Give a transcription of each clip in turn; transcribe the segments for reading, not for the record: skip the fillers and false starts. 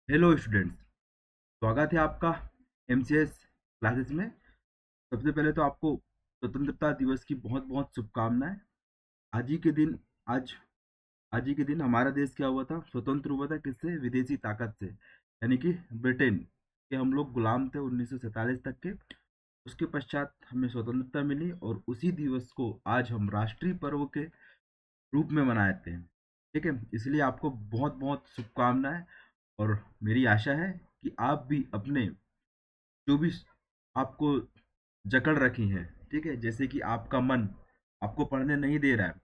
Hello students. स्वागत है आपका एमसीएस क्लासेस में। सबसे पहले तो आपको स्वतंत्रता दिवस की बहुत बहुत शुभकामनाएं। आज ही के दिन आज आज ही के दिन हमारा देश क्या हुआ था, स्वतंत्र हुआ था। किससे? विदेशी ताकत से, यानी कि ब्रिटेन के हम लोग गुलाम थे 1947 तक के। उसके पश्चात हमें स्वतंत्रता मिली और उसी दिवस को आज हम राष्ट्रीय पर्व के रूप में मनाते हैं। ठीक है, इसलिए आपको बहुत बहुत शुभकामनाएं। और मेरी आशा है कि आप भी अपने जो भी आपको जकड़ रखी है, ठीक है, जैसे कि आपका मन आपको पढ़ने नहीं दे रहा है,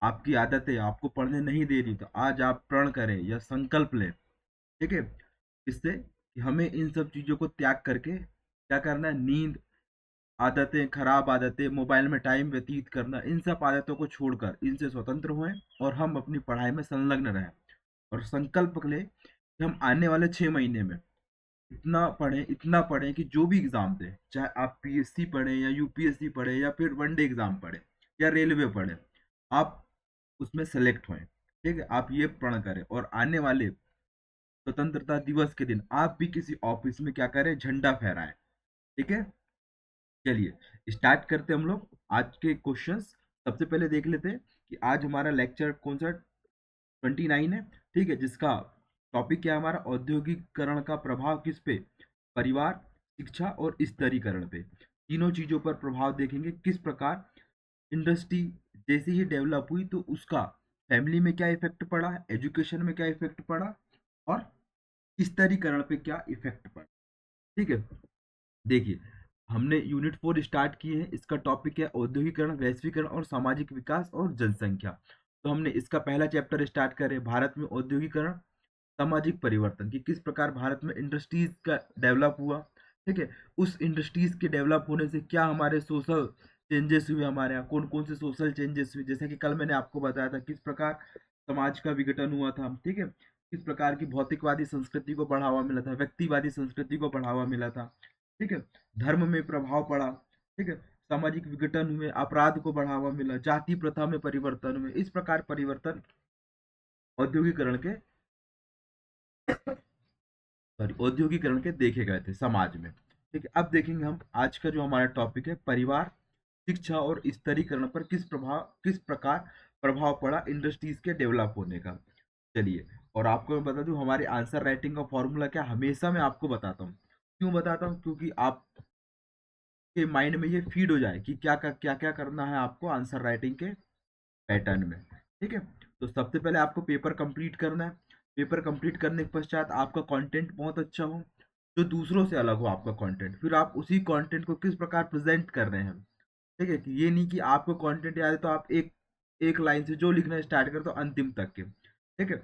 आपकी आदतें आपको पढ़ने नहीं दे रही, तो आज आप प्रण करें या संकल्प लें। ठीक है, इससे कि हमें इन सब चीज़ों को त्याग करके क्या करना है, नींद, आदतें, खराब आदतें, मोबाइल में टाइम व्यतीत करना, इन सब आदतों को छोड़कर इनसे स्वतंत्र हों और हम अपनी पढ़ाई में संलग्न रहें। और संकल्प लें कि हम आने वाले 6 महीने में इतना पढ़ें कि जो भी एग्जाम दे, चाहे आप पीएससी पढ़ें या यूपीएससी पढ़ें या फिर वनडे एग्जाम पढ़ें या रेलवे पढ़ें, आप उसमें सेलेक्ट हों। ठीक है, आप ये प्रण करें और आने वाले स्वतंत्रता दिवस के दिन आप भी किसी ऑफिस में क्या करें, झंडा फहराएं। ठीक है, चलिए स्टार्ट करते हम लोग आज के क्वेश्चंस। सबसे पहले देख लेते हैं कि आज हमारा लेक्चर कौन सा 29 है। ठीक है, जिसका टॉपिक क्या है हमारा, औद्योगिकरण का प्रभाव किस पे? परिवार, शिक्षा और स्तरीकरण पे। तीनों चीजों पर प्रभाव देखेंगे, किस प्रकार इंडस्ट्री जैसे ही डेवलप हुई तो उसका फैमिली में क्या इफेक्ट पड़ा, एजुकेशन में क्या इफेक्ट पड़ा और स्तरीकरण पे क्या इफेक्ट पड़ा। ठीक है, देखिए हमने यूनिट 4 स्टार्ट किए हैं। इसका टॉपिक है औद्योगिकरण, वैश्वीकरण और सामाजिक विकास और जनसंख्या। तो हमने इसका पहला चैप्टर स्टार्ट करे, भारत में औद्योगिकरण, सामाजिक परिवर्तन, कि किस प्रकार भारत में इंडस्ट्रीज का डेवलप हुआ। ठीक है, उस इंडस्ट्रीज के डेवलप होने से क्या हमारे सोशल चेंजेस हुए, हमारे यहाँ कौन कौन से सोशल चेंजेस हुए, जैसे कि कल मैंने आपको बताया था किस प्रकार समाज का विघटन हुआ था। ठीक है, किस प्रकार की भौतिकवादी संस्कृति को बढ़ावा मिला था, व्यक्तिवादी संस्कृति को बढ़ावा मिला था। ठीक है, धर्म में प्रभाव पड़ा। ठीक है, सामाजिक विघटन हुए, अपराध को बढ़ावा मिला, जाति प्रथा में परिवर्तन हुए। इस प्रकार परिवर्तन औद्योगिकरण के सॉरी औद्योगिकरण के देखे गए थे समाज में। ठीक है, अब देखेंगे हम आज का जो हमारा टॉपिक है, परिवार, शिक्षा और स्तरीकरण पर किस प्रकार प्रभाव पड़ा इंडस्ट्रीज के डेवलप होने का। चलिए, और आपको मैं बता दूं, हमारे आंसर राइटिंग का फॉर्मूला क्या, हमेशा मैं आपको बताता हूँ। क्यों बताता हूँ? क्योंकि आपके माइंड में ये फीड हो जाए कि क्या क्या करना है आपको आंसर राइटिंग के पैटर्न में। ठीक है, तो सबसे पहले आपको पेपर कंप्लीट करना है। पेपर कंप्लीट करने के पश्चात आपका कंटेंट बहुत अच्छा हो, जो दूसरों से अलग हो आपका कंटेंट, फिर आप उसी कंटेंट को किस प्रकार प्रेजेंट कर रहे हैं। ठीक है, कि ये नहीं कि आपको कंटेंट याद है तो आप एक एक लाइन से जो लिखना स्टार्ट कर दो अंतिम तक के। ठीक है,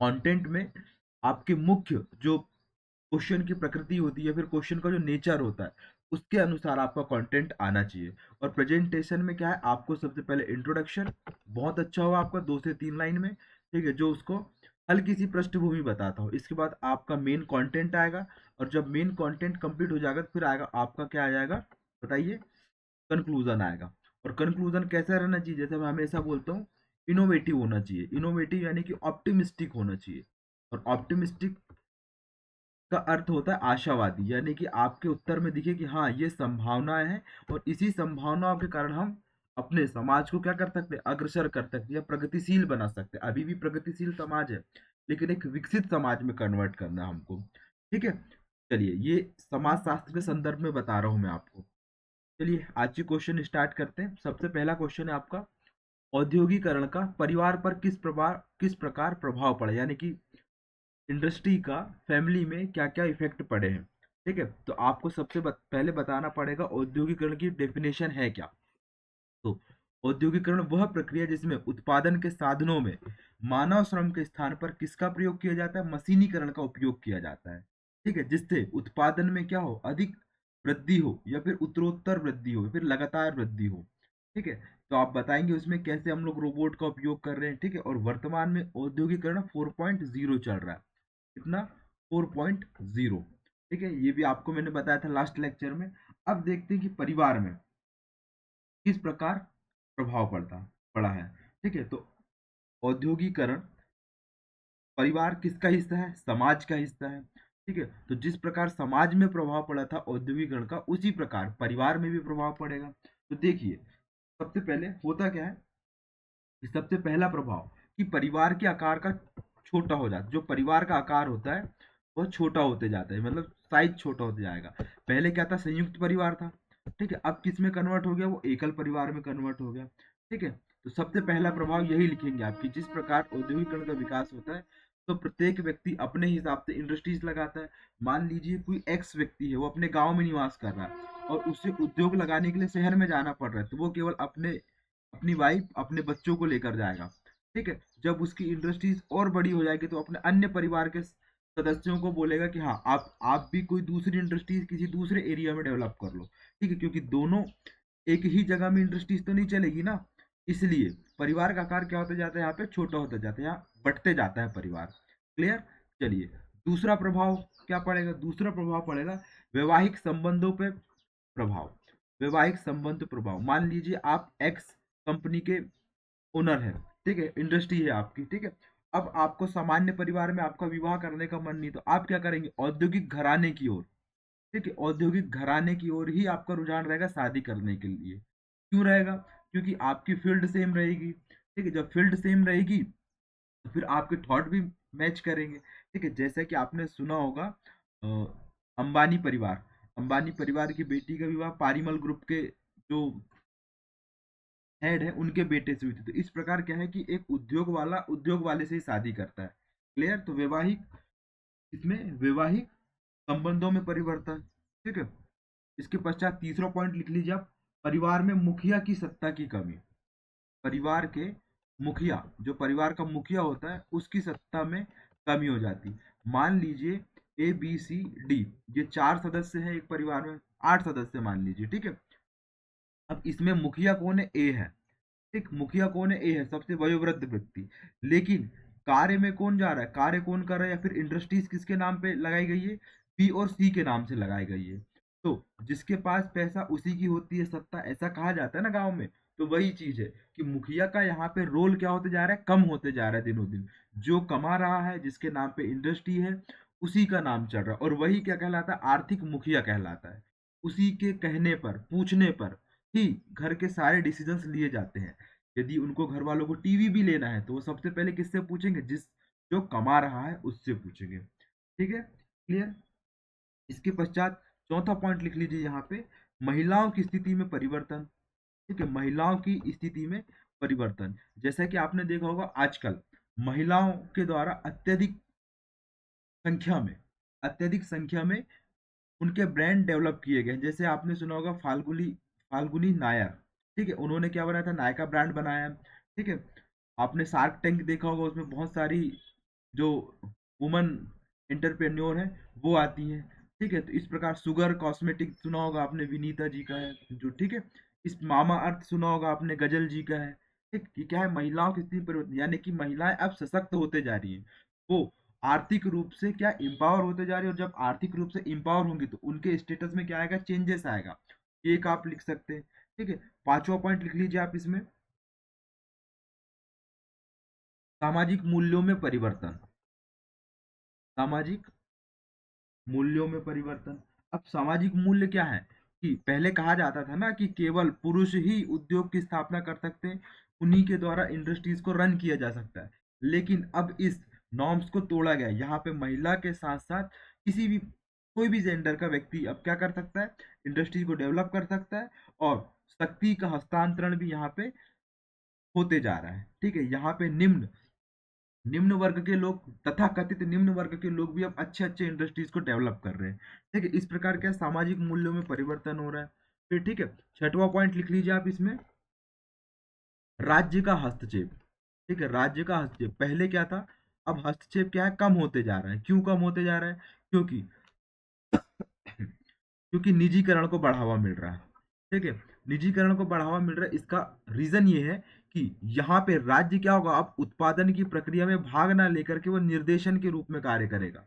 कंटेंट में आपके मुख्य जो क्वेश्चन की प्रकृति होती है, फिर क्वेश्चन का जो नेचर होता है, उसके अनुसार आपका कंटेंट आना चाहिए। और प्रेजेंटेशन में क्या है, आपको सबसे पहले इंट्रोडक्शन बहुत अच्छा हो आपका, 2 से 3 लाइन में। ठीक है, जो उसको हल्की सी पृष्ठभूमि बताता हो। इसके बाद आपका मेन कंटेंट आएगा, और जब मेन कंटेंट कंप्लीट हो जाएगा तो फिर आएगा आपका क्या आ जाएगा, बताइए, कंक्लूजन आएगा। और कंक्लूजन कैसा रहना चाहिए, जैसे मैं हमेशा बोलता हूँ, इनोवेटिव होना चाहिए। इनोवेटिव यानी कि ऑप्टिमिस्टिक होना चाहिए। और ऑप्टिमिस्टिक का अर्थ होता है आशावादी, यानी कि आपके उत्तर में दिखे कि हाँ ये संभावनाएं हैं, और इसी संभावनाओं के कारण हम अपने समाज को क्या कर सकते हैं, अग्रसर कर सकते हैं या प्रगतिशील बना सकते हैं। अभी भी प्रगतिशील समाज है, लेकिन एक विकसित समाज में कन्वर्ट करना है हमको। ठीक है, चलिए ये समाज शास्त्र के संदर्भ में बता रहा हूं मैं आपको। चलिए आज की क्वेश्चन स्टार्ट करते हैं। सबसे पहला क्वेश्चन है आपका, औद्योगिकरण का परिवार पर किस प्रकार प्रभाव पड़ा, यानी कि इंडस्ट्री का फैमिली में क्या क्या इफेक्ट पड़े हैं। ठीक है, तो आपको पहले बताना पड़ेगा औद्योगिकरण की डेफिनेशन है क्या। तो औद्योगिकरण वह प्रक्रिया जिसमें उत्पादन के साधनों में मानव श्रम के स्थान पर किसका प्रयोग किया जाता है, मशीनीकरण का उपयोग किया जाता है। ठीक है, जिससे उत्पादन में क्या हो, अधिक वृद्धि हो या फिर उत्तरोत्तर वृद्धि हो, फिर लगातार वृद्धि हो। ठीक है, तो आप बताएंगे उसमें कैसे हम लोग रोबोट का उपयोग कर रहे हैं। ठीक है, और वर्तमान में औद्योगिकरण 4.0 चल रहा है। कितना? 4.0। ठीक है, ये भी आपको मैंने बताया था लास्ट लेक्चर में। अब देखते हैं कि परिवार में किस प्रकार प्रभाव पड़ा है। ठीक है, तो औद्योगिकरण परिवार किसका हिस्सा है? समाज का हिस्सा है। ठीक है, तो जिस प्रकार समाज में प्रभाव पड़ा था औद्योगिकरण का, उसी प्रकार परिवार में भी प्रभाव पड़ेगा। तो देखिए, सबसे पहले होता क्या है कि सबसे पहला प्रभाव कि परिवार के आकार का छोटा हो जाता है। जो परिवार का आकार होता है वह छोटा होते जाता है, मतलब साइज छोटा होते जाएगा। पहले क्या था? संयुक्त परिवार था। ठीक है, अब किस में कन्वर्ट हो गया? वो एकल परिवार में कन्वर्ट हो गया। ठीक है, तो सबसे पहला प्रभाव यही लिखेंगे आप कि जिस प्रकार औद्योगिकरण का विकास होता है तो प्रत्येक व्यक्ति अपने हिसाब से इंडस्ट्रीज लगाता है। मान लीजिए कोई एक्स व्यक्ति है, वो अपने गांव में निवास कर रहा है और उसे उद्योग लगाने के लिए शहर में जाना पड़ रहा है, तो वो केवल अपने अपनी वाइफ अपने बच्चों को लेकर जाएगा। ठीक है, जब उसकी इंडस्ट्रीज और बड़ी हो जाएगी तो अपने अन्य परिवार के सदस्यों को बोलेगा कि हाँ, आप भी कोई दूसरी इंडस्ट्रीज किसी दूसरे एरिया में डेवलप कर लो। ठीक है, क्योंकि दोनों एक ही जगह में इंडस्ट्रीज तो नहीं चलेगी ना, इसलिए परिवार का आकार क्या होता जाता है? यहाँ पे छोटा होता जाता है, यहाँ बढ़ते जाता है परिवार। क्लियर? चलिए, दूसरा प्रभाव क्या पड़ेगा? दूसरा प्रभाव पड़ेगा वैवाहिक संबंधों पे प्रभाव। वैवाहिक संबंध प्रभाव, मान लीजिए आप एक्स कंपनी के ओनर है। ठीक है, इंडस्ट्री है आपकी। ठीक है, अब आपको सामान्य परिवार में आपका विवाह करने का मन नहीं, तो आप क्या करेंगे? औद्योगिक घराने की ओर। ठीक है, औद्योगिक घराने की ओर ही आपका रुझान रहेगा शादी करने के लिए। क्यों रहेगा? क्योंकि आपकी फील्ड सेम रहेगी। ठीक है, जब फील्ड सेम रहेगी तो फिर आपके थॉट भी मैच करेंगे। ठीक है, जैसे कि आपने सुना होगा अ, अंबानी परिवार, अंबानी परिवार की बेटी का विवाह पारीमल ग्रुप के जो हेड है उनके बेटे से हुई थी। तो इस प्रकार क्या है कि एक उद्योग वाला उद्योग वाले से ही शादी करता है। क्लियर? तो वैवाहिक, इसमें वैवाहिक संबंधों में परिवर्तन। ठीक है, इसके पश्चात तीसरा पॉइंट लिख लीजिए आप, परिवार में मुखिया की सत्ता की कमी। परिवार के मुखिया, जो परिवार का मुखिया होता है उसकी सत्ता में कमी हो जाती। मान लीजिए ABCD, ये 4 सदस्य हैं एक परिवार में, 8 सदस्य मान लीजिए। ठीक है, अब इसमें मुखिया कौन है? ए है। ठीक, मुखिया कौन है? ए है, सबसे वयोवृद्ध व्यक्ति। लेकिन कार्य में कौन जा रहा है? कार्य कौन कर रहा है? या फिर इंडस्ट्रीज किसके नाम पे लगाई गई है? बी और सी के नाम से लगाई गई है। तो जिसके पास पैसा उसी की होती है सत्ता, ऐसा कहा जाता है ना गांव में। तो वही चीज है कि मुखिया का यहाँ पे रोल क्या होते जा रहा है? कम होते जा रहा है दिनों दिन। जो कमा रहा है, जिसके नाम पे इंडस्ट्री है, उसी का नाम चल रहा है, और वही क्या कहलाता है? आर्थिक मुखिया कहलाता है। उसी के कहने पर, पूछने पर ही घर के सारे डिसीजंस लिए जाते हैं। यदि उनको घर वालों को टीवी भी लेना है तो वो सबसे पहले किससे पूछेंगे? जो कमा रहा है उससे पूछेंगे। ठीक है, क्लियर? इसके पश्चात चौथा पॉइंट लिख लीजिए यहाँ पे, महिलाओं की स्थिति में परिवर्तन। ठीक है, महिलाओं की स्थिति में परिवर्तन। जैसा कि आपने देखा होगा आजकल महिलाओं के द्वारा संख्या में अत्यधिक संख्या में उनके ब्रांड डेवलप किए गए। जैसे आपने सुना होगा फाल्गुनी फाल्गुनी नायर। ठीक है, उन्होंने क्या बनाया था? नायका ब्रांड बनाया। ठीक है, आपने शार्क टैंक देखा होगा, उसमें बहुत सारी जो वुमन एंटरप्रेन्योर है वो आती हैं। ठीक है, तो इस प्रकार शुगर कॉस्मेटिक सुना होगा आपने, विनीता जी का है जो। ठीक है, इस मामा अर्थ सुना होगा आपने, गजल जी का है। ठीक, ये क्या है? महिलाओं की स्थिति परिवर्तन, यानी कि महिलाएं अब सशक्त होते जा रही हैं। वो आर्थिक रूप से क्या एम्पावर होते जा रही है, और जब आर्थिक रूप से एम्पावर होंगी तो उनके स्टेटस में क्या आएगा? चेंजेस आएगा। ये एक आप लिख सकते हैं। ठीक है, पांचवा पॉइंट लिख लीजिए आप इसमें, सामाजिक मूल्यों में परिवर्तन। सामाजिक मूल्यों में परिवर्तन। अब सामाजिक मूल्य क्या है कि पहले कहा जाता था ना कि केवल पुरुष ही उद्योग की स्थापना कर सकते हैं, उन्हीं के द्वारा इंडस्ट्रीज को रन किया जा सकता है। लेकिन अब इस नॉर्म्स को तोड़ा गया है। यहाँ पे महिला के साथ साथ किसी भी कोई भी जेंडर का व्यक्ति अब क्या कर सकता है? इंडस्ट्री को डेवलप कर सकता है, और शक्ति का हस्तांतरण भी यहाँ पे होते जा रहा है। ठीक है, यहाँ पे निम्न निम्न वर्ग के लोग, तथा कथित निम्न वर्ग के लोग भी अब अच्छे अच्छे इंडस्ट्रीज को डेवलप कर रहे हैं। ठीक है, इस प्रकार क्या सामाजिक मूल्यों में परिवर्तन हो रहा है। फिर ठीक है, छठवां पॉइंट लिख लीजिए आप इसमें, राज्य का हस्तक्षेप। ठीक है, राज्य का हस्तक्षेप। पहले क्या था? अब हस्तक्षेप क्या है? कम होते जा रहा है। क्यों कम होते जा रहा है? क्योंकि क्योंकि निजीकरण को बढ़ावा मिल रहा है। ठीक है, निजीकरण को बढ़ावा मिल रहा है, इसका रीजन ये है कि यहाँ पे राज्य क्या होगा? अब उत्पादन की प्रक्रिया में भाग ना लेकर के वो निर्देशन के रूप में कार्य करेगा।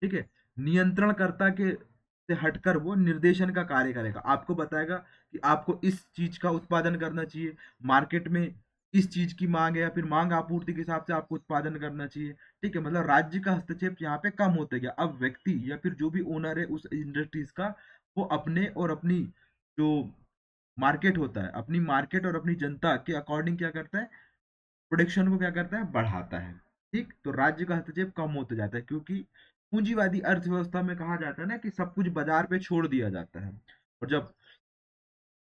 ठीक है, नियंत्रणकर्ता के से हटकर वो निर्देशन का कार्य करेगा। आपको बताएगा कि आपको इस चीज का उत्पादन करना चाहिए, मार्केट में किस चीज की मांग है, या फिर मांग आपूर्ति के हिसाब से आपको उत्पादन करना चाहिए। ठीक है, मतलब राज्य का हस्तक्षेप यहाँ पे कम होते गया। अब व्यक्ति या फिर जो भी ओनर है उस इंडस्ट्रीज का, वो अपने और अपनी जो मार्केट होता है, अपनी मार्केट और अपनी जनता के अकॉर्डिंग क्या करता है, प्रोडक्शन को क्या करता है, बढ़ाता है। ठीक, तो राज्य का हस्तक्षेप कम होते जाता है, क्योंकि पूंजीवादी अर्थव्यवस्था में कहा जाता है ना कि सब कुछ बाजार पे छोड़ दिया जाता है। और जब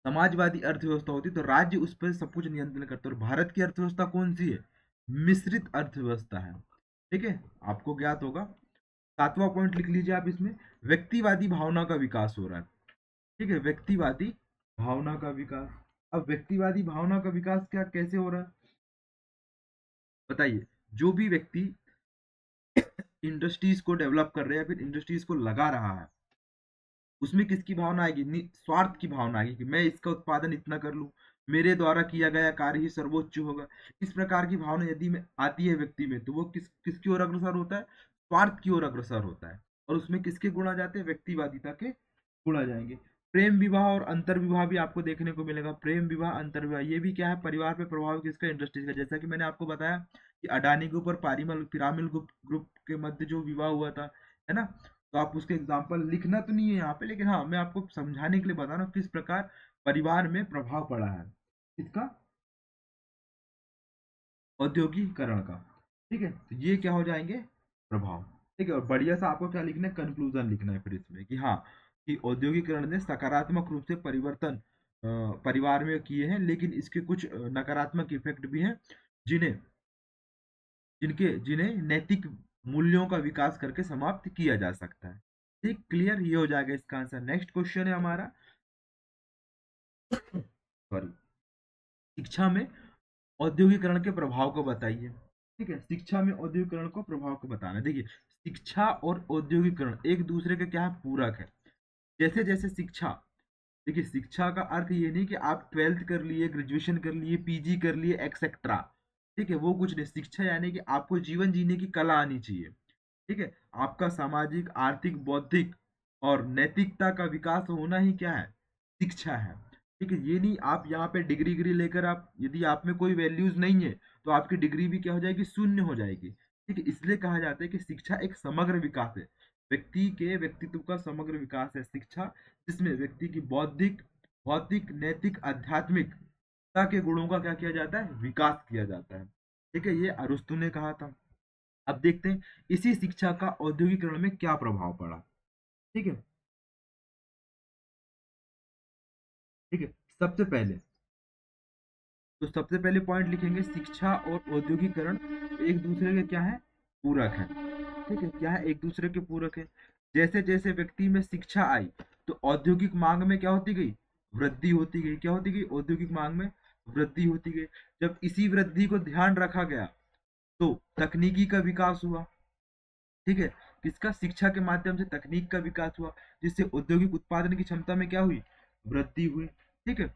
समाजवादी अर्थव्यवस्था होती है तो राज्य उस पर सब कुछ नियंत्रण करता है। और भारत की अर्थव्यवस्था कौन सी है, मिश्रित अर्थव्यवस्था है। ठीक है, आपको ज्ञात होगा। सातवां पॉइंट लिख लीजिए आप इसमें, व्यक्तिवादी भावना का विकास हो रहा है। ठीक है, व्यक्तिवादी भावना का विकास। अब व्यक्तिवादी भावना का विकास क्या कैसे हो रहा है बताइए। जो भी व्यक्ति इंडस्ट्रीज को डेवलप कर रहे हैं या फिर इंडस्ट्रीज को लगा रहा है, उसमें किसकी भावना आएगी, स्वार्थ की भावना आएगी कि मैं इसका उत्पादन इतना कर लूं, मेरे द्वारा किया गया कार्य ही सर्वोच्च होगा। इस प्रकार की भावना यदि में आती है व्यक्ति में, तो वो किसकी ओर अग्रसर होता है, स्वार्थ की ओर अग्रसर होता है। और उसमें किसके गुण आ जाते हैं, व्यक्तिवादिता के गुण आ जाएंगे। प्रेम विवाह और अंतर विवाह भी आपको देखने को मिलेगा। प्रेम विवाह, अंतर विवाह, ये भी क्या है, परिवार पे प्रभाव किसका, इंडस्ट्रीज का। जैसा कि मैंने आपको बताया कि अडानी के ऊपर पारिमल पिरामिल ग्रुप के मध्य जो विवाह हुआ था, है ना। तो आप उसके एग्जाम्पल लिखना तो नहीं है यहाँ पे, लेकिन हाँ मैं आपको समझाने के लिए बता रहा हूँ किस प्रकार परिवार में प्रभाव पड़ा है इसका, औद्योगिकरण का। ठीक है, तो ये क्या हो जाएंगे, प्रभाव। ठीक है, और बढ़िया सा आपको क्या लिखना है, कंक्लूजन लिखना है फिर इसमें कि हाँ, कि औद्योगिकरण ने सकारात्मक रूप से परिवर्तन परिवार में किए हैं, लेकिन इसके कुछ नकारात्मक इफेक्ट भी हैं, जिन्हें जिन्हें नैतिक मूल्यों का विकास करके समाप्त किया जा सकता है। ठीक, क्लियर, ये हो जाएगा इसका आंसर। नेक्स्ट क्वेश्चन है हमारा, सॉरी, शिक्षा में औद्योगिकरण के प्रभाव को बताइए। ठीक है, शिक्षा में औद्योगिकरण को प्रभाव को बताना है। देखिए, शिक्षा और औद्योगिकरण एक दूसरे के क्या है, पूरक है। जैसे जैसे शिक्षा, देखिए शिक्षा का अर्थ ये नहीं कि आप 12th कर लिए, ग्रेजुएशन कर लिए, पीजी कर लिए, एक्सेट्रा। ठीक है, वो कुछ नहीं। शिक्षा यानी कि आपको जीवन जीने की कला आनी चाहिए। ठीक है, आपका सामाजिक, आर्थिक, बौद्धिक और नैतिकता का विकास होना ही क्या है, शिक्षा है। ठीक है, ये नहीं आप यहाँ पे डिग्री लेकर, आप यदि आप में कोई वैल्यूज नहीं है तो आपकी डिग्री भी क्या हो जाएगी, शून्य हो जाएगी। ठीक है, इसलिए कहा जाता है कि शिक्षा एक समग्र विकास है, व्यक्ति के व्यक्तित्व का समग्र विकास है शिक्षा, जिसमें व्यक्ति की बौद्धिक, भौतिक, नैतिक, आध्यात्मिकता के गुणों का क्या किया जाता है, विकास किया जाता है। ठीक है, ये अरस्तु ने कहा था। अब देखते हैं इसी शिक्षा का औद्योगिकरण में क्या प्रभाव पड़ा। ठीक है, ठीक है, सबसे पहले तो सबसे पहले पॉइंट लिखेंगे, शिक्षा और औद्योगिकरण एक दूसरे के क्या है, पूरक है। ठीक है, क्या है, एक दूसरे के पूरक है। जैसे जैसे व्यक्ति में शिक्षा आई तो औद्योगिक मांग में क्या होती गई, वृद्धि होती गई। क्या होती गई, औद्योगिक मांग में वृद्धि होती गई। जब इसी वृद्धि को ध्यान रखा गया तो तकनीकी का विकास हुआ। ठीक है, किसका, शिक्षा के माध्यम से तकनीक का विकास हुआ, जिससे औद्योगिक उत्पादन की क्षमता में क्या हुई, वृद्धि हुई। ठीक है,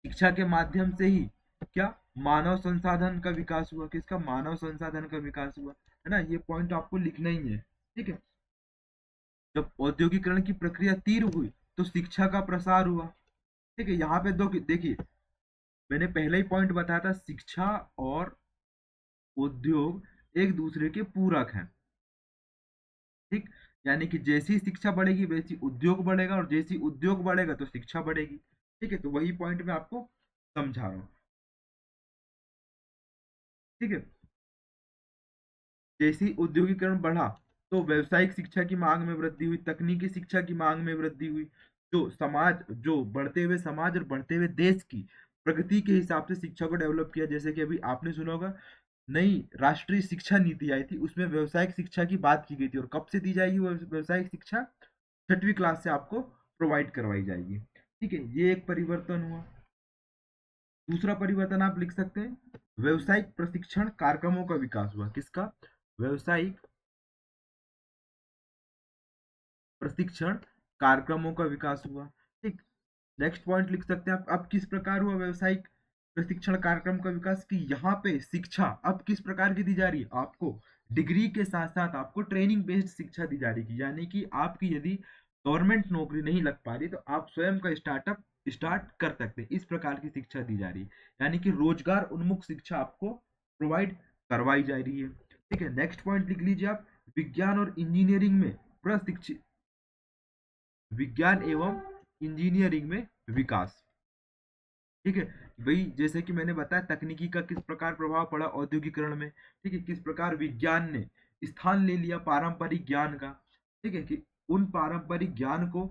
शिक्षा के माध्यम से ही क्या, मानव संसाधन का विकास हुआ। किसका, मानव संसाधन का विकास हुआ, है ना। ये पॉइंट आपको लिखना ही है। ठीक है, जब औद्योगिकरण की प्रक्रिया तीव्र हुई तो शिक्षा का प्रसार हुआ। ठीक है, यहाँ पे दो देखिए, मैंने पहले ही पॉइंट बताया था, शिक्षा और उद्योग एक दूसरे के पूरक हैं। ठीक, यानी कि जैसी शिक्षा बढ़ेगी वैसी उद्योग बढ़ेगा, और जैसी उद्योग बढ़ेगा तो शिक्षा बढ़ेगी। ठीक है, तो वही पॉइंट मैं आपको समझा रहा हूँ। ठीक है, जैसी औद्योगिकरण बढ़ा तो व्यावसायिक शिक्षा की मांग में वृद्धि हुई, तकनीकी शिक्षा की मांग में वृद्धि हुई। जो बढ़ते हुए समाज और बढ़ते हुए देश की प्रगति के हिसाब से शिक्षा को डेवलप किया। जैसे कि अभी आपने सुना होगा, नई राष्ट्रीय शिक्षा नीति आई थी, उसमें व्यावसायिक शिक्षा की बात की गई थी। और कब से दी जाएगी वो व्यावसायिक शिक्षा, 6वीं क्लास से आपको प्रोवाइड करवाई जाएगी। ठीक है, ये एक परिवर्तन हुआ। दूसरा परिवर्तन आप लिख सकते हैं, व्यवसायिक प्रशिक्षण कार्यक्रमों का विकास हुआ। किसका, व्यवसायिक प्रशिक्षण कार्यक्रमों का विकास हुआ। ठीक, नेक्स्ट पॉइंट लिख सकते हैं आप, अब किस प्रकार हुआ व्यवसायिक प्रशिक्षण कार्यक्रम का विकास, कि यहाँ पे शिक्षा अब किस प्रकार की दी जा रही है, आपको डिग्री के साथ साथ आपको ट्रेनिंग बेस्ड शिक्षा दी जा रही है। यानी कि आपकी यदि गवर्नमेंट नौकरी नहीं लग पा रही तो आप स्वयं का स्टार्टअप स्टार्ट कर सकते हैं। इस प्रकार की शिक्षा दी जा रही है, यानी कि रोजगार उन्मुख शिक्षा आपको प्रोवाइड करवाई जा रही है। ठीक है, नेक्स्ट पॉइंट लिख लीजिए आप, विज्ञान और इंजीनियरिंग में प्रशिक्षित, विज्ञान एवं इंजीनियरिंग में विकास। ठीक है, वही जैसे कि मैंने बताया तकनीकी का किस प्रकार प्रभाव पड़ा औद्योगिकरण में। ठीक है, किस प्रकार विज्ञान ने स्थान ले लिया पारंपरिक ज्ञान का। ठीक है, कि उन पारंपरिक ज्ञान को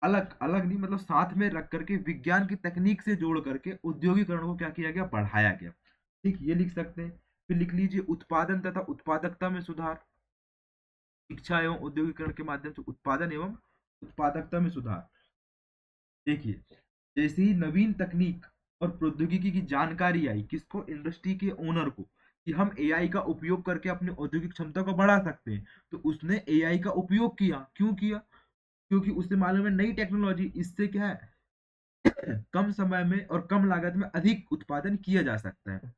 अलग अलग नहीं, मतलब साथ में रख करके विज्ञान की तकनीक से जोड़ करके औद्योगिकरण को क्या किया गया, बढ़ाया गया। ठीक, ये लिख सकते हैं। फिर लिख लीजिए उत्पादन तथा उत्पादकता में सुधार, शिक्षा एवं औद्योगिकरण के माध्यम से उत्पादन एवं उत्पादकता में सुधार। देखिए, जैसे ही नवीन तकनीक और प्रौद्योगिकी की जानकारी आई, किसको, इंडस्ट्री के ओनर को, कि हम एआई का उपयोग करके अपनी औद्योगिक क्षमता को बढ़ा सकते हैं, तो उसने एआई का उपयोग किया। क्यों किया? क्योंकि उसे मालूम है नई टेक्नोलॉजी, इससे क्या है कम समय में और कम लागत में अधिक उत्पादन किया जा सकता है।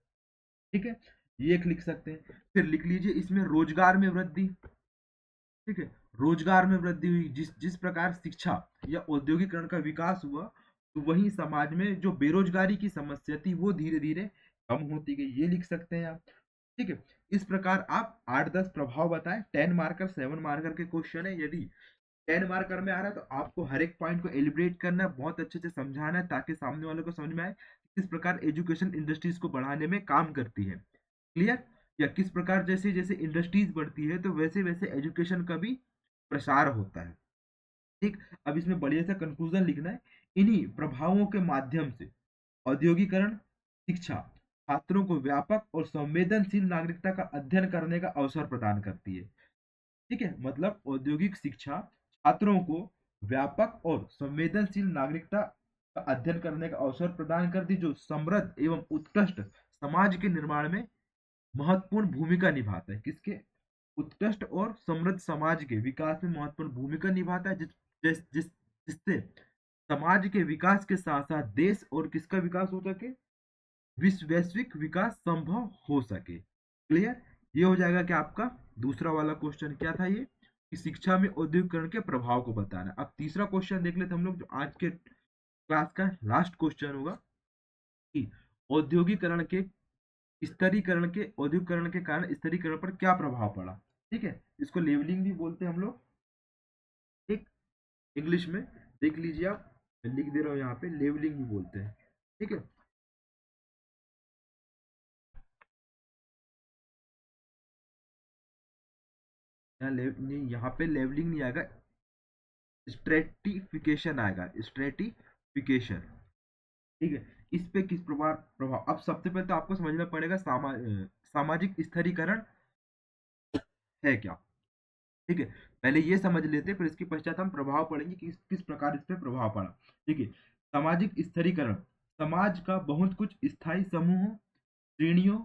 ठीक है, ये एक लिख सकते हैं। फिर लिख लीजिए इसमें रोजगार में वृद्धि। ठीक है, रोजगार में वृद्धि हुई, जिस जिस प्रकार शिक्षा या औद्योगिकरण का विकास हुआ, तो वहीं समाज में जो बेरोजगारी की समस्या थी वो धीरे धीरे कम होती गई। ये लिख सकते हैं आप। ठीक है, इस प्रकार आप 8-10 प्रभाव बताएं। 10 मार्कर 7 मार्कर के क्वेश्चन है। यदि 10 मार्कर में आ रहा है तो आपको हर एक पॉइंट को एलिब्रेट करना है, बहुत अच्छे से समझाना है, ताकि सामने वाले को समझ में आए किस प्रकार एजुकेशन इंडस्ट्रीज को बढ़ाने में काम करती है। क्लियर? या किस प्रकार जैसे जैसे इंडस्ट्रीज बढ़ती है तो वैसे वैसे एजुकेशन का भी प्रसार होता है। ठीक, अब इसमें बढ़िया सा कंक्लूजन लिखना है। इन्हीं प्रभावों के माध्यम से औद्योगिकरण शिक्षा छात्रों को व्यापक और संवेदनशील नागरिकता का अध्ययन करने का अवसर प्रदान करती है। ठीक है, मतलब औद्योगिक शिक्षा छात्रों को व्यापक और संवेदनशील नागरिकता का अध्ययन करने का अवसर प्रदान करती, जो समृद्ध एवं उत्कृष्ट समाज के निर्माण में महत्वपूर्ण भूमिका निभाता है। किसके? उत्कृष्ट और समृद्ध समाज के विकास में महत्वपूर्ण भूमिका निभाता है, जिससे समाज के विकास के साथ साथ देश और किसका विकास हो सके, विश्व वैश्विक विकास संभव हो सके। क्लियर? ये हो जाएगा कि आपका दूसरा वाला क्वेश्चन क्या था, ये कि शिक्षा में औद्योगिकरण के प्रभाव को बताना। अब तीसरा क्वेश्चन देख लेते हम लोग, जो आज के क्लास का लास्ट क्वेश्चन होगा, कि औद्योगिकरण के औद्योगिकरण के कारण स्तरीकरण पर क्या प्रभाव पड़ा। ठीक है, इसको लेवलिंग भी बोलते हैं हम लोग। ठीक, इंग्लिश में देख लीजिए आप, मैं लिख दे रहा हूँ यहाँ पे, लेवलिंग भी बोलते हैं। ठीक है, नहीं, यहाँ पे लेवलिंग नहीं आएगा, स्ट्रेटिफिकेशन आएगा, स्ट्रेटिफिकेशन। ठीक है, इस पे किस प्रकार प्रभाव, अब सबसे पहले तो आपको समझना पड़ेगा सामाजिक स्तरीकरण है क्या। ठीक है, पहले ये समझ लेते हैं, फिर इसके पश्चात हम प्रभाव पढ़ेंगे कि किस प्रकार इस पे प्रभाव पड़ा। ठीक है, सामाजिक स्तरीकरण समाज का बहुत कुछ स्थायी समूह श्रेणियों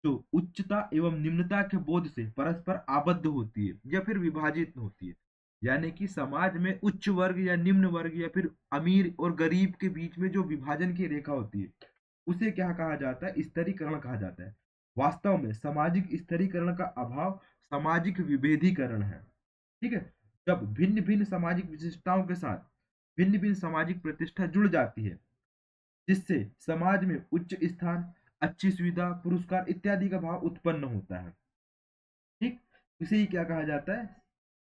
जो उच्चता एवं निम्नता के बोध से परस्पर आबद्ध होती है या फिर विभाजित होती है। यानी कि समाज में उच्च वर्ग या निम्न वर्ग या फिर अमीर और गरीब के बीच में जो विभाजन की रेखा होती है, उसे क्या कहा जाता है, स्तरीकरण कहा जाता है। वास्तव में सामाजिक स्तरीकरण का अभाव सामाजिक विभेदीकरण है। ठीक है, जब भिन्न भिन्न सामाजिक विशिष्टताओं के साथ भिन्न भिन्न सामाजिक प्रतिष्ठा जुड़ जाती है, जिससे समाज में उच्च स्थान, अच्छी सुविधा, पुरस्कार इत्यादि का भाव उत्पन्न होता है। ठीक, इसे ही क्या कहा जाता है,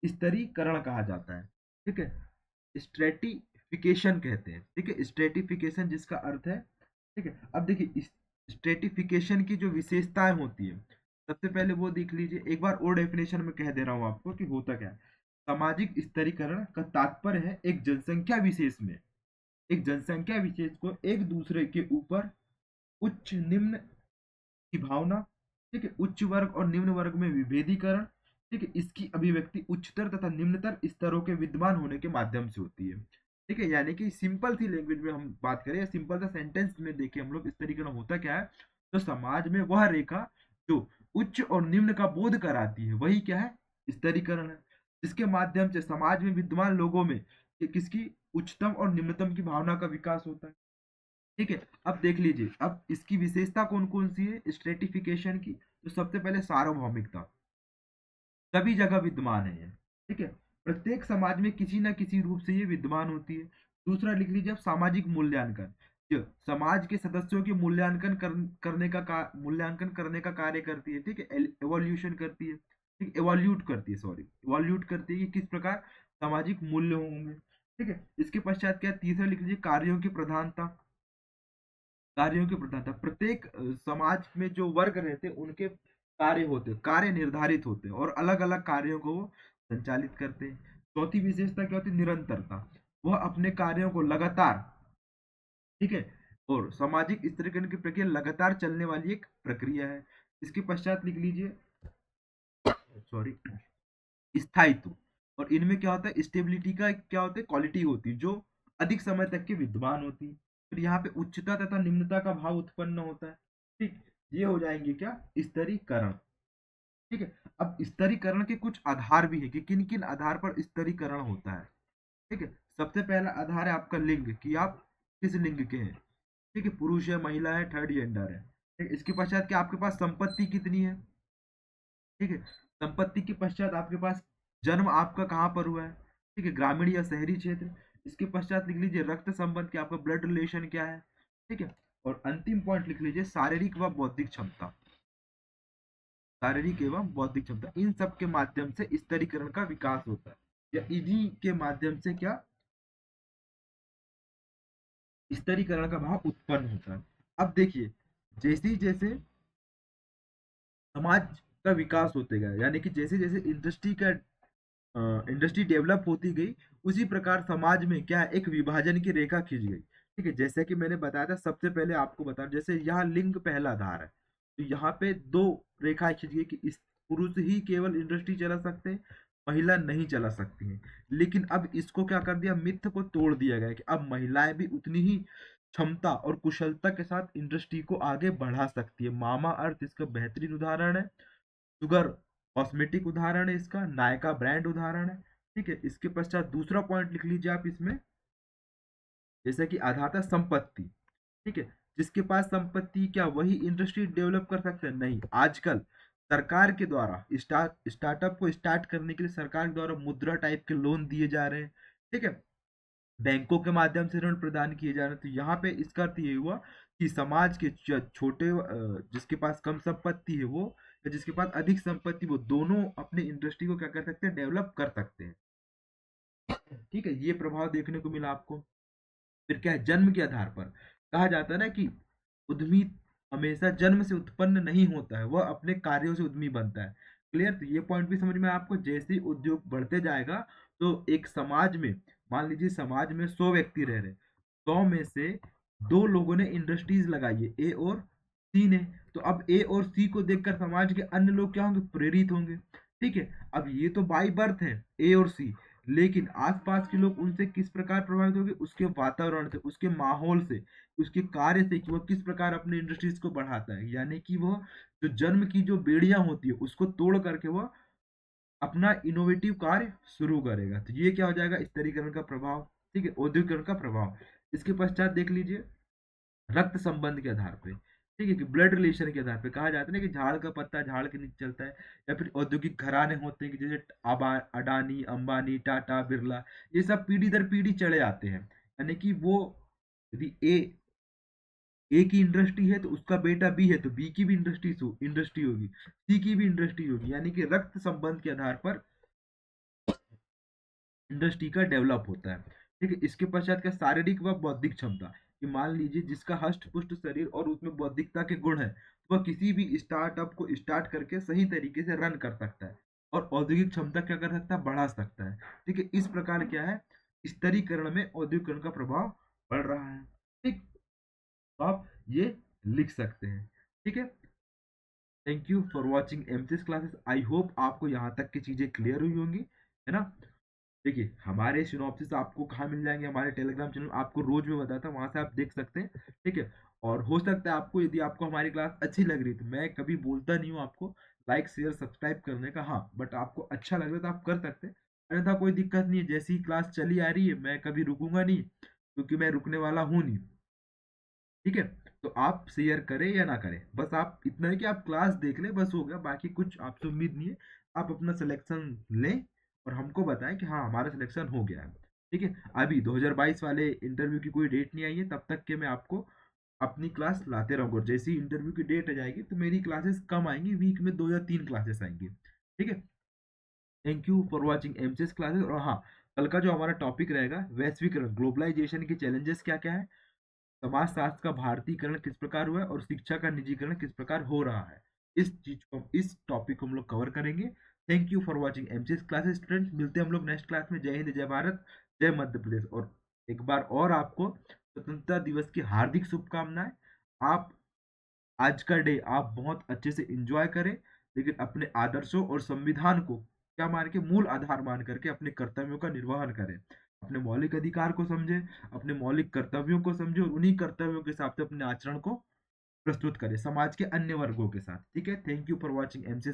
स्तरीकरण कहा जाता है। ठीक है, स्ट्रेटिफिकेशन कहते हैं। ठीक है, स्ट्रेटिफिकेशन जिसका अर्थ है। ठीक है, अब देखिए स्ट्रेटिफिकेशन की जो विशेषताएं होती है, सबसे पहले वो देख लीजिए, एक बार और डेफिनेशन में कह दे रहा हूँ आपको कि होता क्या है। सामाजिक स्तरीकरण का तात्पर्य है एक जनसंख्या विशेष को एक दूसरे के ऊपर उच्च निम्न की भावना, ठीक है, उच्च वर्ग और निम्न वर्ग में विभेदीकरण, ठीक है, इसकी अभिव्यक्ति उच्चतर तथा निम्नतर स्तरों के विद्यमान होने के माध्यम से होती है। ठीक है, यानी कि सिंपल सी लैंग्वेज में हम बात करें या सिंपल सा सेंटेंस में देखें हम लोग, इस तरीके का होता क्या है, तो समाज में वह रेखा जो उच्च और निम्न का बोध कराती है, वही क्या है, स्तरीकरण है, जिसके माध्यम से समाज में विद्यमान लोगों में किसकी उच्चतम और निम्नतम की भावना का विकास होता है। ठीक है, अब देख लीजिए, अब इसकी विशेषता कौन कौन सी है स्ट्रेटिफिकेशन की, तो सबसे पहले सार्वभौमिकता, सभी जगह विद्यमान है ये। ठीक है, प्रत्येक समाज में किसी ना किसी रूप से ये विद्यमान होती है। दूसरा लिख लीजिए आप सामाजिक मूल्यांकन। जो समाज के सदस्यों के मूल्यांकन करने का कार्य करती है, ठीक है, एवोल्यूशन करती है, ठीक, एवोल्यूट करती है, सॉरी, एवोल्यूट करती है कि किस प्रकार सामाजिक मूल्य होंगे, ठीक है। इसके पश्चात क्या, तीसरा लिख लीजिए कार्यों की प्रधानता। कार्यों की प्रधानता, प्रत्येक समाज में जो वर्ग रहते हैं उनके कार्य होते हैं, कार्य निर्धारित होते हैं और अलग अलग कार्यों को वो संचालित करते हैं। चौथी विशेषता क्या होती है, निरंतरता। वह अपने कार्यों को लगातार, ठीक है, और सामाजिक स्तरीकरण की प्रक्रिया लगातार चलने वाली एक प्रक्रिया है। इसके पश्चात लिख लीजिए, सॉरी, स्थायित्व। और इनमें क्या होता है, स्टेबिलिटी का क्या होता है, क्वालिटी होती है जो अधिक समय तक के विद्यमान होती है। फिर यहाँ पे उच्चता तथा निम्नता का भाव उत्पन्न होता है, ठीक। ये हो जाएंगे क्या, स्तरीकरण, ठीक है। अब स्तरीकरण के कुछ आधार भी है कि किन किन आधार पर स्तरीकरण होता है, ठीक है। सबसे पहला आधार है आपका लिंग, कि आप किस लिंग के हैं, ठीक है, पुरुष है, महिला है, थर्ड जेंडर है, ठीक। इसके पश्चात क्या, आपके पास संपत्ति कितनी है, ठीक है। संपत्ति के पश्चात आपके पास जन्म आपका कहाँ पर हुआ है, ठीक है, ग्रामीण या शहरी क्षेत्र। इसके पश्चात लिख लीजिए रक्त संबंध, क्या आपका ब्लड रिलेशन क्या है, ठीक है। और अंतिम पॉइंट लिख लीजिए शारीरिक व बौद्धिक क्षमता। शारीरिक एवं बौद्धिक क्षमता, इन सब के माध्यम से स्तरीकरण का विकास होता है, या इन्हीं के माध्यम से क्या, स्तरीकरण का भाव उत्पन्न होता है। अब देखिए, जैसे जैसे समाज का विकास होते गया, यानी कि जैसे जैसे इंडस्ट्री डेवलप होती गई, उसी प्रकार समाज में क्या है, एक विभाजन की रेखा खींच गई, ठीक है। जैसे कि मैंने बताया था, सबसे पहले आपको बता, जैसे यहाँ लिंग पहला आधार है, तो यहाँ पे दो रेखाएं खींच गई कि इस पुरुष ही केवल इंडस्ट्री चला सकते हैं, महिला नहीं चला सकती हैं। लेकिन अब इसको क्या कर दिया, मिथ को तोड़ दिया गया कि अब महिलाएं भी उतनी ही क्षमता और कुशलता के साथ इंडस्ट्री को आगे बढ़ा सकती है। मामा अर्थ इसका बेहतरीन उदाहरण है, शुगर कॉस्मेटिक उदाहरण है इसका, नायका ब्रांड उदाहरण है, ठीक है। इसके पश्चात दूसरा पॉइंट लिख लीजिए आप इसमें, जैसे कि आधार था संपत्ति, ठीक है। जिसके पास संपत्ति, क्या वही इंडस्ट्री डेवलप कर सकते हैं, नहीं। आजकल सरकार के द्वारा स्टार्टअप को स्टार्ट करने के लिए सरकार के द्वारा मुद्रा टाइप के लोन दिए जा रहे हैं, ठीक है, बैंकों के माध्यम से ऋण प्रदान किए जा रहे हैं। तो यहाँ पे इसका अर्थ ये हुआ कि समाज के छोटे जिसके पास कम संपत्ति है वो, या जिसके पास अधिक संपत्ति, वो दोनों अपने इंडस्ट्री को क्या कर सकते हैं, डेवलप कर सकते हैं, ठीक है। ये प्रभाव देखने को मिला आपको। फिर क्या है, जन्म के आधार पर कहा जाता है ना कि उद्यमी हमेशा जन्म से उत्पन्न नहीं होता है, वह अपने कार्यों से उद्यमी बनता है। क्लियर, तो ये पॉइंट भी समझ में आया आपको। जैसे ही उद्योग बढ़ते जाएगा, तो एक समाज में, मान लीजिए समाज में 100 व्यक्ति रह रहे, 100 में से दो लोगों ने इंडस्ट्रीज लगाई है, ए और सी ने। तो अब ए और सी को देखकर समाज के अन्य लोग क्या होंगे, प्रेरित होंगे, ठीक है। अब ये तो बाई बर्थ है, ए और सी, लेकिन आसपास के लोग उनसे किस प्रकार प्रभावित होंगे, उसके वातावरण से, उसके माहौल से, उसके कार्य से, कि वह किस प्रकार अपने इंडस्ट्रीज को बढ़ाता है। यानी कि वह जो जन्म की जो बेड़ियां होती है उसको तोड़ करके वह अपना इनोवेटिव कार्य शुरू करेगा। तो ये क्या हो जाएगा, स्तरीकरण का प्रभाव, ठीक है, औद्योगिकरण का प्रभाव। इसके पश्चात देख लीजिए रक्त संबंध के आधार पे, ठीक है, कि ब्लड रिलेशन के आधार पे कहा जाता है ना कि झाड़ का पत्ता झाड़ के नीचे चलता है। या फिर औद्योगिक घराने होते हैं कि जैसे अडानी, अंबानी, टाटा, बिरला, ये सब पीढ़ी दर पीढ़ी चले आते हैं। यानी कि वो, यदि ए की इंडस्ट्री है तो उसका बेटा बी है, तो बी की भी इंडस्ट्री होगी, सी की भी इंडस्ट्री होगी। यानी कि रक्त संबंध के आधार पर इंडस्ट्री का डेवलप होता है, ठीक है। इसके पश्चात क्या, शारीरिक व बौद्धिक क्षमता, कि मान लीजिए जिसका हष्ट पुष्ट शरीर और उसमें बौद्धिकता के गुण है, तो वह किसी भी स्टार्टअप को स्टार्ट करके सही तरीके से रन कर सकता है और औद्योगिक क्षमता क्या कर सकता है, बढ़ा सकता है, ठीक है। इस प्रकार क्या है, स्तरीकरण में औद्योगिकरण का प्रभाव पड़ रहा है, ठीक। तो आप ये लिख सकते हैं, ठीक है। Thank you for watching MCS classes. I hope आपको यहाँ तक की चीजें क्लियर हुई होंगी, है ना। देखिए, हमारे सिनॉप्सिस आपको कहाँ मिल जाएंगे, हमारे टेलीग्राम चैनल आपको रोज में बताता हूँ, वहां से आप देख सकते हैं, ठीक है। और हो सकता है आपको, यदि आपको हमारी क्लास अच्छी लग रही, तो मैं कभी बोलता नहीं हूँ आपको लाइक शेयर सब्सक्राइब करने का, हाँ, बट आपको अच्छा लग रहा है तो आप कर सकते हैं, अन्यथा कोई दिक्कत नहीं है। जैसी ही क्लास चली आ रही है मैं कभी रुकूंगा नहीं, क्योंकि मैं रुकने वाला हूँ नहीं, ठीक है। तो आप शेयर करें या ना करें, बस आप इतना है कि आप क्लास देख लें, बस हो गया, बाकी कुछ आपसे उम्मीद नहीं है। आप अपना सिलेक्शन लें और हमको बताएं कि हाँ हमारा सिलेक्शन हो गया है। ठीक है, अभी 2022 वाले इंटरव्यू की कोई डेट नहीं आई है, तब तक के मैं आपको अपनी क्लास लाते रहूंगा। और जैसे ही इंटरव्यू की डेट आ जाएगी तो मेरी क्लासेस कम आएंगी, वीक में 2 या 3 क्लासेस आएंगी। ठीक है, thank you for watching MCS classes. और हाँ, कल का जो हमारा टॉपिक रहेगा, वैश्वीकरण, ग्लोबलाइजेशन के चैलेंजेस क्या क्या है, समाजशास्त्र का भारतीयकरण किस प्रकार हुआ है, और शिक्षा का निजीकरण किस प्रकार हो रहा है, इस टॉपिक को हम लोग कवर करेंगे। Thank you for watching MCS classes student, मिलते हैं हम लोग नेक्स्ट क्लास में। जय हिंद, जय भारत, जय मध्य प्रदेश। और एक बार और आपको स्वतंत्रता दिवस की हार्दिक शुभकामनाएं। आप आज का डे आप बहुत अच्छे से एंजॉय करें, लेकिन अपने आदर्शों और संविधान को क्या मान के, मूल आधार मान करके अपने कर्तव्यों का निर्वहन करें। अपने मौलिक अधिकार को समझें, अपने मौलिक कर्तव्यों को समझें, और उन्हीं कर्तव्यों के हिसाब से अपने आचरण को प्रस्तुत करें समाज के अन्य वर्गों के साथ। ठीक है, thank you for watching MC.